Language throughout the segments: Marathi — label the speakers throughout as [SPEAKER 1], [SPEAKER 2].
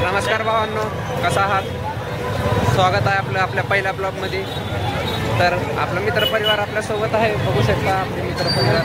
[SPEAKER 1] नमस्कार भावांनो, कसा आहात? स्वागत आहे आपल्या पहिल्या ब्लॉगमध्ये. तर आपला मित्रपरिवार आपल्यासोबत आहे, बघू शकता आपले मित्रपरिवार.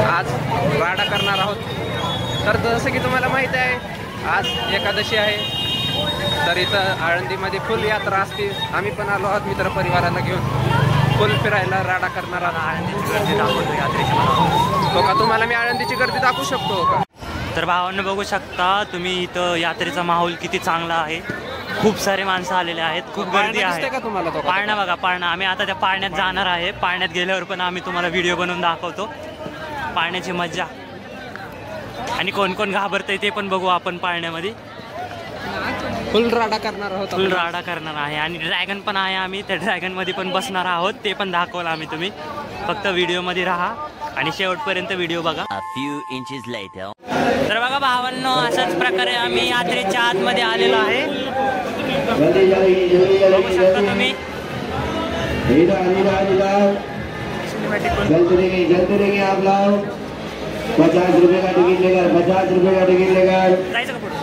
[SPEAKER 1] आज राडा करणार आहोत. तर जसं की तुम्हाला माहिती आहे, आज एकादशी आहे. तर इथं आळंदीमध्ये फुल यात्रा असते. आम्ही पण आलो आहोत मित्रपरिवाराला घेऊन फुल फिरायला, राडा करणार आहोत. आळंदीची गर्दी दाखवतो यात्रेच्या. हो का, तुम्हाला मी आळंदीची गर्दी दाखवू शकतो का?
[SPEAKER 2] तर भावांनो बघू शकता तुम्ही, इथं यात्रेचा माहोल किती चांगला आहे. खूप सारे माणसं आलेले आहेत, खूप गर्दी आहे.
[SPEAKER 1] का तुम्हाला तो
[SPEAKER 2] पाळणा बघा, पाळणा. आम्ही आता त्या पाळण्यात जाणार आहे. पाळण्यात गेल्यावर पण आम्ही तुम्हाला व्हिडिओ बनवून दाखवतो पाळण्याची मजा. आणि कोण कोण घाबरतंय ते पण बघू आपण पाळण्यामध्ये.
[SPEAKER 1] फुल राडा करणार आहोत,
[SPEAKER 2] फुल राडा करणार आहे. आणि ड्रॅगन पण आहे, आम्ही त्या ड्रॅगनमध्ये पण बसणार आहोत. ते पण दाखवलं आम्ही. तुम्ही फक्त व्हिडिओमध्ये राहा आणि शेवटपर्यंत व्हिडिओ बघा. तर बघा भावांनो, अशाच प्रकारे आम्ही यात्रेच्या आतमध्ये आलेलो आहे. बघू शकता तुम्ही.
[SPEAKER 3] आप लोग 50 रुपये का टिकट लेकर, 50 रुपये का टिकट लेकर
[SPEAKER 2] जायचं का पुढे?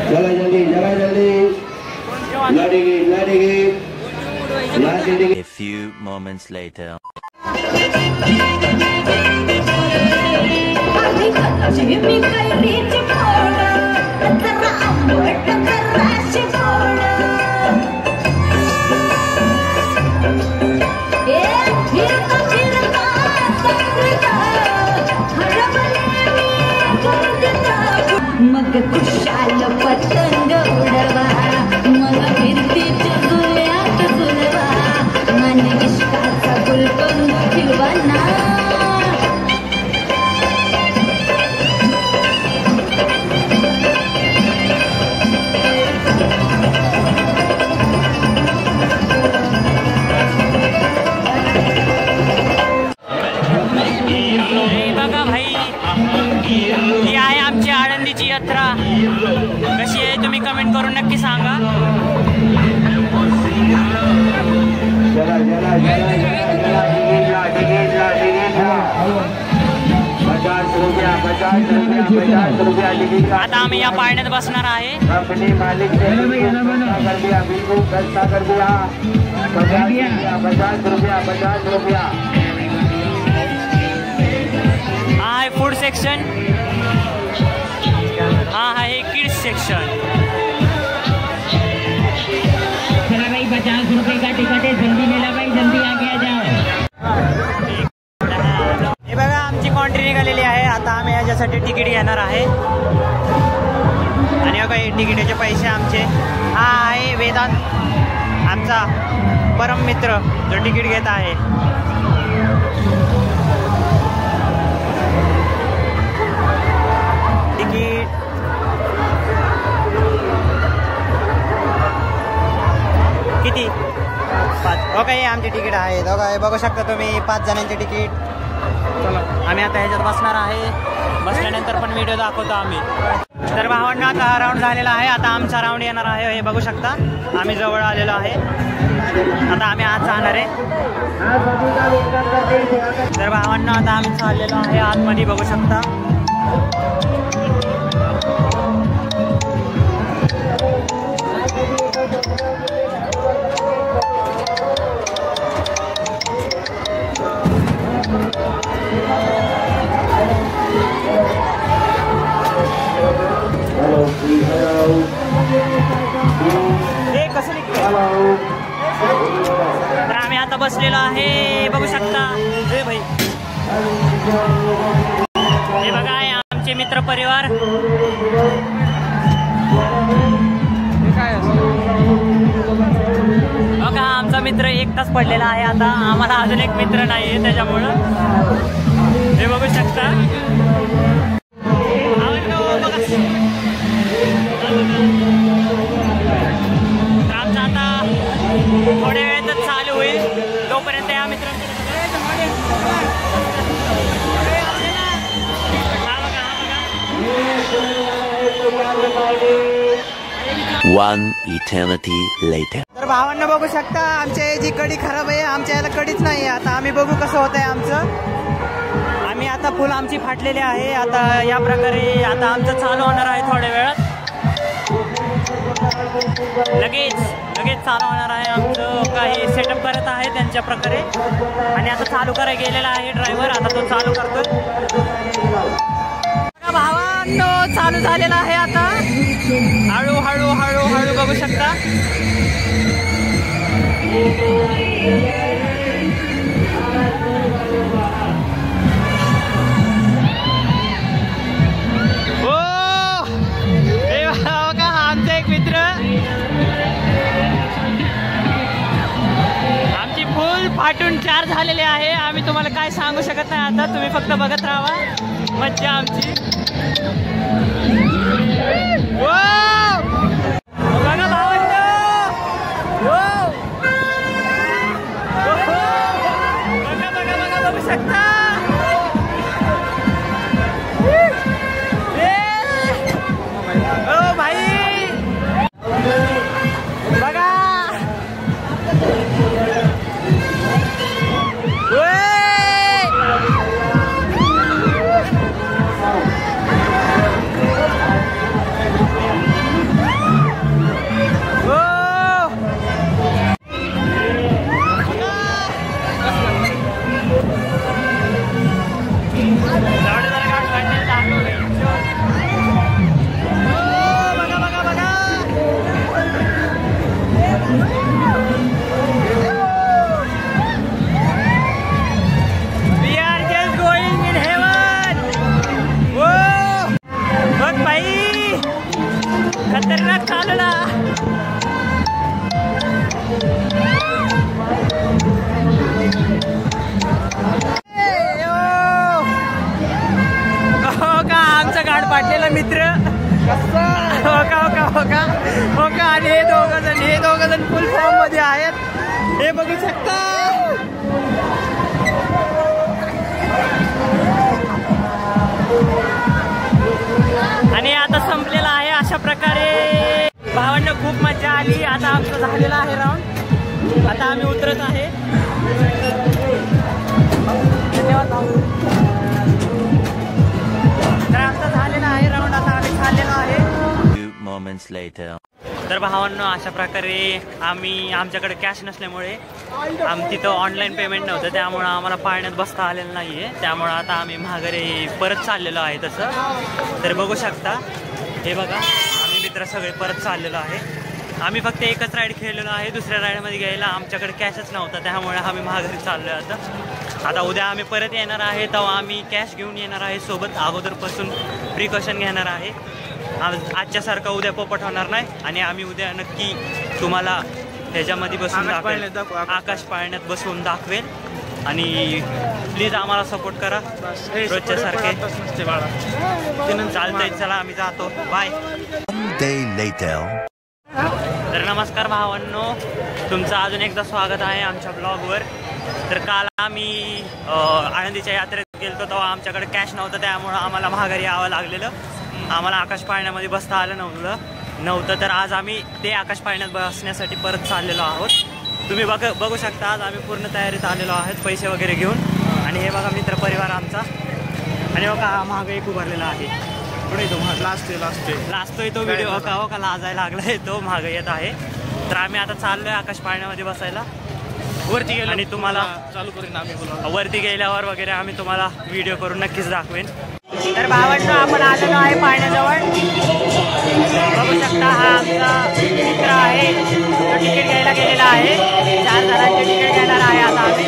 [SPEAKER 3] चला जल्दी, चला जल्दी. लड़ेगी. A few moments later.
[SPEAKER 4] मग खुशाल पतंग उडवा, मग फिरतीच्या जुल्यात झुलवा, मन इश्काचा गुलकंद फिरवा ना.
[SPEAKER 2] बघा भाई, ही आहे आमची आळंदीची यात्रा. कशी आहे तुम्ही कमेंट करून नक्की सांगा. आता आम्ही या पाळण्यात बसणार आहे. हा आहे फूड सेक्शन. हा आहे किड्स सेक्शन.
[SPEAKER 5] चला भाई, 50 रुपये का टिकट है, जल्दी मेला भाई, जल्दी आगे आ जाओ.
[SPEAKER 2] हे बघा, आमची कॉन्ट्री निघालेली आहे. आता आम्ही याच्यासाठी तिकीट घेणार आहे. आणि बघा, हे तिकिटाचे पैसे आमचे. हा आहे वेदांत, आमचा परम मित्र, जो तिकीट घेत आहे. तिकीट किती? 5. ओके, हे आमचे तिकीट आहे. हे बघू शकता तुम्ही, 5 जणांचे तिकीट. चला, आम्ही आता ह्याच्यात बसणार आहे. बसल्यानंतर पण व्हिडिओ दाखवतो आम्ही. तर भावांना आता हा राऊंड झालेला आहे. आता आमचा राऊंड येणार आहे. हे बघू शकता, आम्ही जवळ आलेलो आहे. आता आम्ही आज जाणार आहे. तर भावांना आता आम्ही चाललेलो आहे आतमध्ये, बघू शकता. तर आम्ही आता बसलेलो आहे, बघू शकता. हे भाई, हे बघा, आहे आमचे मित्र परिवार. बघा, आमचा मित्र एकटाच पडलेला आहे. आता आम्हाला अजून एक मित्र नाही आहे, त्याच्यामुळं हे बघू शकता. आमचा आता थोड्या वेळातच चालू होईल. तोपर्यंत या मित्रांच्या
[SPEAKER 3] 1 eternity later.
[SPEAKER 2] तर भावांना बघू शकता, आमच्या जी कडी खराब आहे, आमच्या याला कडीच नाही. आता आम्ही बघू कसं होत आहे आमचं. आम्ही आता फुल आमची फाटलेली आहे. आता या प्रकारे आता आमचं चालू होणार आहे थोड्या वेळात. लगेच चालू होणार आहे आमचं. काही सेटअप करत आहे त्यांच्या प्रकारे आणि आता चालू करायला गेलेला आहे ड्रायव्हर. आता तो चालू करतो. भावांनो चालू झालेला आहे आता. हळू बघू शकता. आमचा एक मित्र आमची फुल फाटून चार झालेले आहे. आम्ही तुम्हाला काय सांगू शकत नाही आता. तुम्ही फक्त बघत राहा. मज्जा आमची. बघा भावांनो. बघा बघू शकता. खतरनाक चालला. हो का आमचा गाड पाडलेला मित्र. हो का आणि हे दोघ जण फुल फॉर्म मध्ये आहेत. हे बघू शकता. आणि आता संपलेला आहे अशा प्रकारे. भावांना खूप मजा आली. आता आमचं झालेलं आहे राऊंड. आता आम्ही उतरत आहे. धन्यवाद भाऊ. तर आमचं झालेलं आहे राऊंड. आता आम्ही चाललेलो आहे. तर भावांनो अशा प्रकारे आमच्याकडे कॅश नसल्यामुळे तिथं ऑनलाईन पेमेंट नव्हतं. त्यामुळं आम्हाला पाळण्यात बसता आलेलं नाही आहे. त्यामुळं आता आम्ही माघारी परत चाललेलो आहे. तसं तर बघू शकता. हे बघा आम्ही मित्र सगळे परत चाललेलो आहे. आम्ही फक्त एकच राईड खेळलेलो आहे. दुसऱ्या राईडमध्ये घ्यायला आमच्याकडे कॅशच नव्हता. त्यामुळे आम्ही माघारी चाललो आहे. आता उद्या आम्ही परत येणार आहे. तेव्हा आम्ही कॅश घेऊन येणार आहे सोबत. अगोदरपासून प्रिकॉशन घेणार आहे. आजच्यासारखा उद्या पोपट होणार नाही. आणि आम्ही उद्या नक्की तुम्हाला ह्याच्यामध्ये बसून दाखवेल. आकाश पाळण्यात बसून दाखवेल. आणि प्लीज आम्हाला सपोर्ट करा रोजच्या सारखे. चालतंय. चला आम्ही जातो. बाय. तर नमस्कार भावांनो. तुमचं अजून एकदा स्वागत आहे आमच्या ब्लॉगवर. तर काल आम्ही आळंदीच्या यात्रेत गेलो तेव्हा आमच्याकडे कॅश नव्हतं. त्यामुळं आम्हाला माघारी यावं लागलेलं. आम्हाला आकाश पाळण्यामध्ये बसता आलं नव्हतं. तर आज आम्ही ते आकाश पाळण्यात बसण्यासाठी परत चाललेलो आहोत. तुम्ही बघू शकता. आज आम्ही पूर्ण तयारीत आलेलो आहोत पैसे वगैरे घेऊन. आणि हे बघा मित्र परिवार आमचा. आणि बघा मागं एक उभारलेला आहे. पुढे तो लाजतोय तो व्हिडिओ. हो का लाजायला लागलाय तो. मागं येत आहे. तर आम्ही आता चाललोय आकाश पाळण्यामध्ये बसायला. वरती गेलो आणि तुम्हाला चालू करून आम्ही वरती गेल्यावर वगैरे आम्ही तुम्हाला व्हिडिओ करून नक्कीच दाखवेन. तर भावांनो आपण आलेलो आहे पाळण्याजवळ. बघू शकता हा आमचा मित्र आहे. तो तिकीट घ्यायला गेलेला आहे. 4 जणांचे तिकीट घेणार आहे आता आम्ही.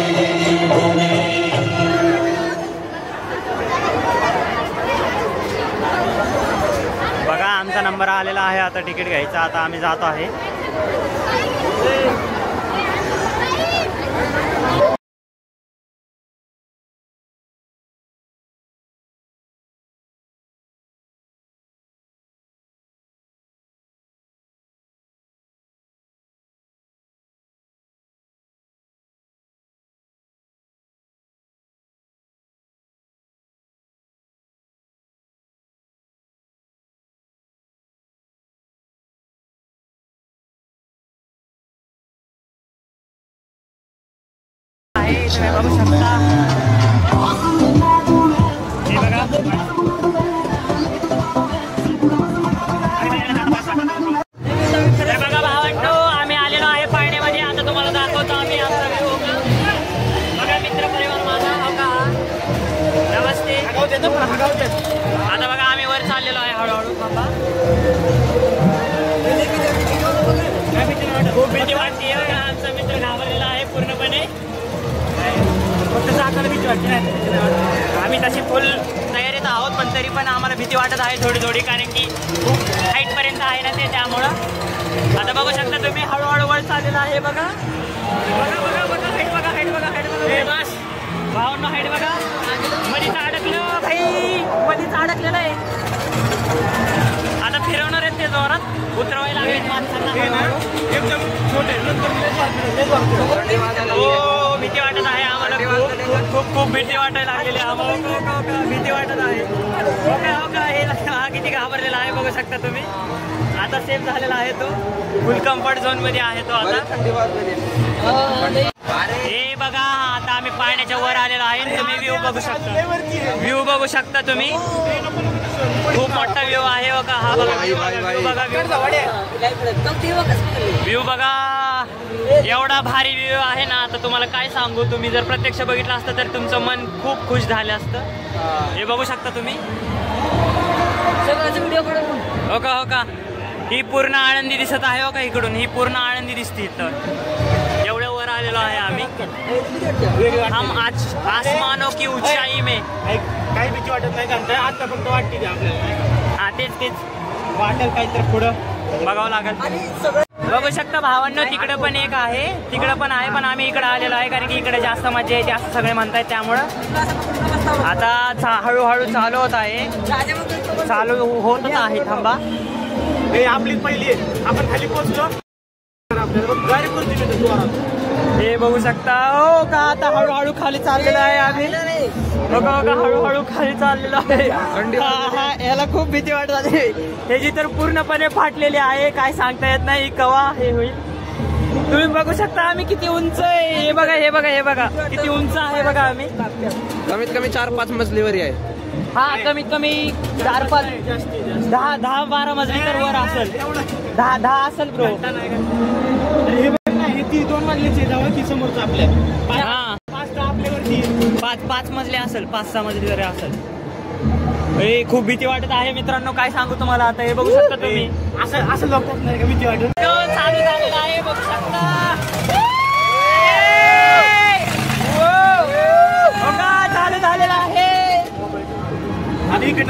[SPEAKER 2] बघा आमचा नंबर आलेला आहे आता तिकीट घ्यायचा. आता आम्ही जातो आहे. बघू शकता. हे बघा तर आम्ही तशी फुल तयारीत आहोत, पण तरी पण आम्हाला भीती वाटत आहे थोडी कारण की खूप हाईटपर्यंत आहे ना ते, त्यामुळं आता बघू शकता तुम्ही हळूहळू वर चाललेलं आहे. बघा हाईट बघा भावांना हाईट बघा. मधीच अडकलं भाई, मधीच अडकलेलं आहे. आता फिरवणार आहेत ते जोरात, उतरवायला लागेल माणसांना. हो भीती वाटत आहे आम्हाला, खूप भीती वाटायला लागलेली आम्हाला. भीती वाटत आहे. हा किती घाबरलेला आहे बघू शकता तुम्ही. आता सेफ झालेला आहे तो, फुल कम्फर्ट झोन मध्ये आहे तो आता. हे बघा आता आम्ही पाण्याच्या वर आलेलो आहे. तुम्ही व्ह्यू बघू शकता तुम्ही. खूप मोठा व्ह्यू आहे बघा. हा बघा व्ह्यू बघा, एवढा भारी व्ह्यू आहे ना. आता तुम्हाला काय सांगू, तुम्ही जर प्रत्यक्ष बघितलं असतं तर तुमचं मन खूप खुश झालं असतं. हे बघू शकता तुम्ही. हो का ही पूर्ण आळंदी दिसत आहे. हो का इकडून ही पूर्ण आळंदी दिसते इथं. एवढ्या वर आलेलो आहे आम्ही. हम आज आसमानों की ऊंचाई में.
[SPEAKER 6] काही भीती वाटत नाही कारण आता फक्त वाटते आपल्याला.
[SPEAKER 2] हा तेच वाटेल काहीतरी पुढं बघावं लागेल. बघू शकता भावांनो, तिकडं पण एक आहे, तिकडं पण आहे, पण आम्ही इकडे आलेलो आहे कारण की इकडे जास्त मजा येते असं सगळे म्हणतायत. त्यामुळं आता हळूहळू चालू होत आहे, चालू होतच आहे. थांबा,
[SPEAKER 6] हे आपली पहिली आहे. आपण खाली पोहोचलो, गाडी कोणती
[SPEAKER 2] हे बघू शकता. हो का आता हळूहळू खाली चाललेलं आहे आम्ही. बघा हळूहळू खाली चाललेलं आहे. याला खूप भीती वाटत आहे. ह्याची तर पूर्णपणे फाटलेली आहे, काय सांगता येत नाही कवा हे होईल. तुम्ही बघू शकता आम्ही किती उंच आहे. हे बघा किती उंच आहे बघा. आम्ही
[SPEAKER 1] कमीत कमी 4-5 मजलीवरी आहे.
[SPEAKER 2] हा कमीत कमी 4-5 10-12 मजली तर वर असेल. 10 असेल ब्रो.
[SPEAKER 6] ती 2 मजलीची जावं ती समोरचं आपल्या.
[SPEAKER 2] हा
[SPEAKER 6] 5 आपल्यावरती
[SPEAKER 2] 5 मजली असेल, 5-6 मजली वगैरे असेल. खूप भीती वाटत आहे मित्रांनो, काय सांगू तुम्हाला. आता हे बघू शकता तुम्ही.
[SPEAKER 6] असं लोक नाही का भीती वाटत.
[SPEAKER 2] चालू झालेलं आहे बघू शकता. चालू झालेलं आहे.
[SPEAKER 6] आणि इकडे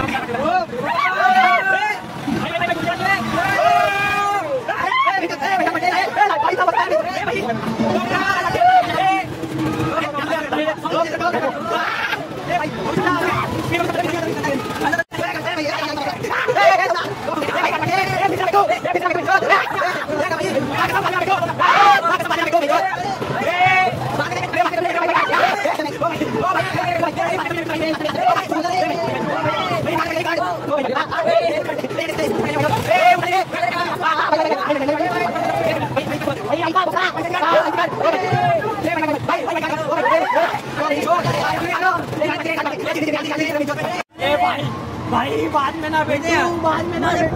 [SPEAKER 6] भाई बाद में ना बैठे, बाद में ना बैठे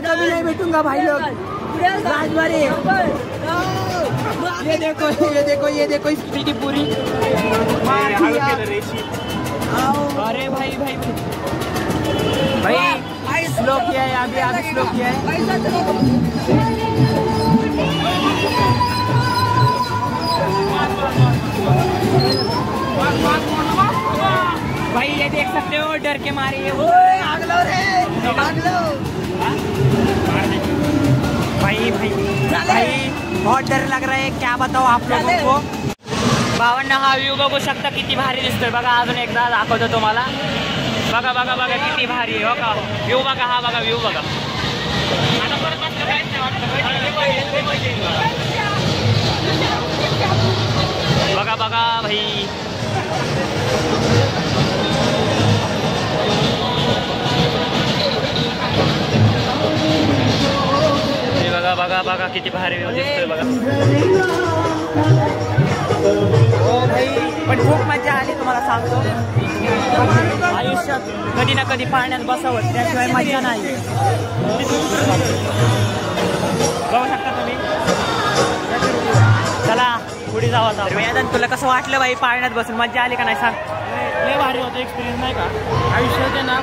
[SPEAKER 6] कभी नहीं बैठूंगा भाई लोग.
[SPEAKER 2] ये देखो स्थिति पूरी. अरे भाई स्लो किया है अभी स्लो किया है. भाई ये देख सकते हो डर के मारे भाग लो भाई बहुत डर लग रहा है. क्या बताओ आप लोगों को. भावांना हा व्ह्यू बघू शकता किती भारी दिसतोय बघा. अजून एकदा दाखवतो तुम्हाला. बघा किती भारी आहे. हो का व्ह्यू बघा. हा बघा व्ह्यू बघा. बघा भाई. बघा किती भारी दिसतोय बघा. हो भाई पण खूप मजा आली तुम्हाला सांगतो. आयुष्यात कधी ना कधी पाण्यात बसावं, त्याशिवाय मजा नाही. बघू शकता तुम्ही. चला पुढे जाऊ आता. तुला कसं वाटलं भाई पाण्यात बसून? मजा आली का नाही सांग.
[SPEAKER 6] लय भारी होतं एक्सपिरियन्स नाही का आयुष्यात ना.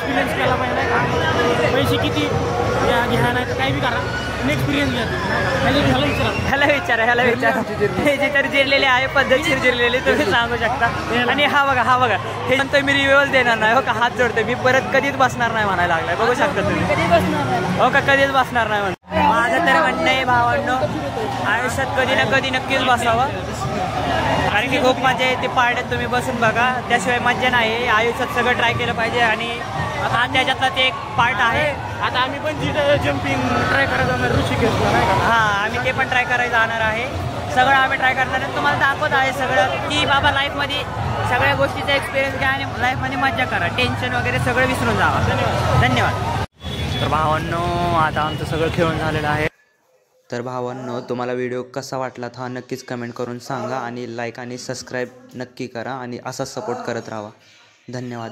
[SPEAKER 6] एक्सपिरियन्स केला पाहिजे का पैसे किती घ्या नाही तर काही बी करा एक्सपिरियन्स घ्या
[SPEAKER 2] ह्याला विचारा हे जे तर जिरलेले आहे पद्धतशीर जिरलेले तुम्ही सांगू शकता आणि हा बघा हे म्हणतोय मी रिव्ह्यूज देणार नाही हो का हात जोडतोय मी परत कधीच बसणार नाही म्हणायला लागलाय बघू शकता तुम्ही हो का कधीच बसणार नाही म्हणून माझं तर म्हणणं आहे भावांनो आयुष्यात कधी ना कधी नक्कीच बसावं कारण की खूप मजा येते पार्ट्यात तुम्ही बसून बघा त्याशिवाय मजा नाही आयुष्यात सगळं ट्राय केलं पाहिजे आणि हा त्याच्यातला ते एक पार्ट आहे
[SPEAKER 6] आता आम्ही पण जिथं जम्पिंग ट्राय करायचं जाणार ऋषिकेशला नाही का
[SPEAKER 2] हां आम्ही ते पण ट्राय करायला जाणार आहे सगळं आम्ही ट्राय करणार आहे तुम्हाला दाखवत आहे सगळं की बाबा लाईफमध्ये सगळ्या गोष्टीचा एक्सपिरियन्स घ्या आणि लाईफमध्ये मजा करा टेन्शन वगैरे सगळं विसरून जावा धन्यवाद तर भावांनो आता आमचं सगळं खेळून झालेलं आहे तर भावांनो तुम्हाला व्हिडिओ कसा वाटला हा नक्कीच कमेंट करून सांगा आणि लाईक आणि सबस्क्राईब नक्की करा आणि असाच सपोर्ट करत राहा धन्यवाद